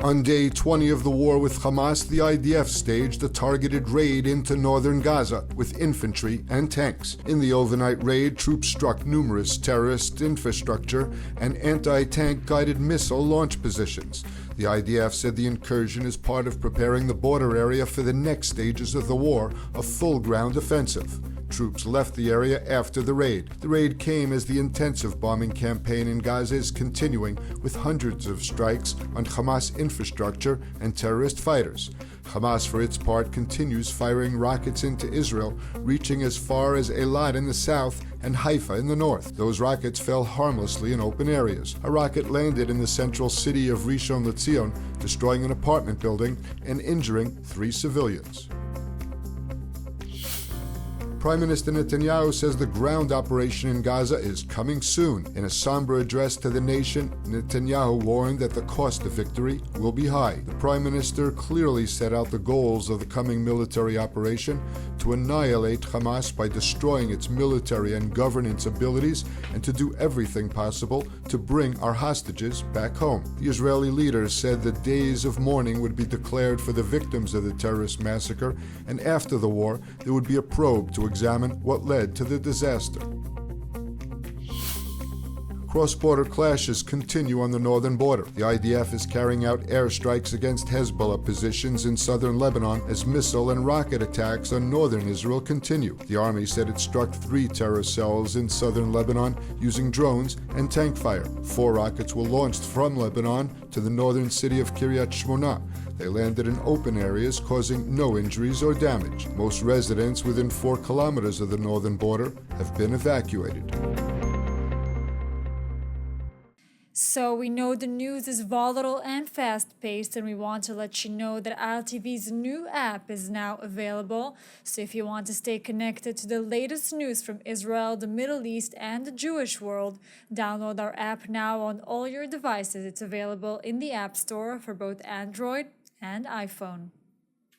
On day 20 of the war with Hamas, the IDF staged a targeted raid into northern Gaza with infantry and tanks. In the overnight raid, troops struck numerous terrorist infrastructure and anti-tank guided missile launch positions. The IDF said the incursion is part of preparing the border area for the next stages of the war, a full ground offensive. Troops left the area after the raid. The raid came as the intensive bombing campaign in Gaza is continuing, with hundreds of strikes on Hamas infrastructure and terrorist fighters. Hamas, for its part, continues firing rockets into Israel, reaching as far as Eilat in the south and Haifa in the north. Those rockets fell harmlessly in open areas. A rocket landed in the central city of Rishon LeZion, destroying an apartment building and injuring 3 civilians. Prime Minister Netanyahu says the ground operation in Gaza is coming soon. In a somber address to the nation, Netanyahu warned that the cost of victory will be high. The Prime Minister clearly set out the goals of the coming military operation: to annihilate Hamas by destroying its military and governance abilities, and to do everything possible to bring our hostages back home. The Israeli leader said that days of mourning would be declared for the victims of the terrorist massacre, and after the war, there would be a probe to examine what led to the disaster. Cross-border clashes continue on the northern border. The IDF is carrying out airstrikes against Hezbollah positions in southern Lebanon as missile and rocket attacks on northern Israel continue. The army said it struck 3 terror cells in southern Lebanon using drones and tank fire. 4 rockets were launched from Lebanon to the northern city of Kiryat Shmona. They landed in open areas, causing no injuries or damage. Most residents within 4 kilometers of the northern border have been evacuated. So we know the news is volatile and fast-paced, and we want to let you know that ILTV's new app is now available. So if you want to stay connected to the latest news from Israel, the Middle East, and the Jewish world, download our app now on all your devices. It's available in the App Store for both Android and iPhone.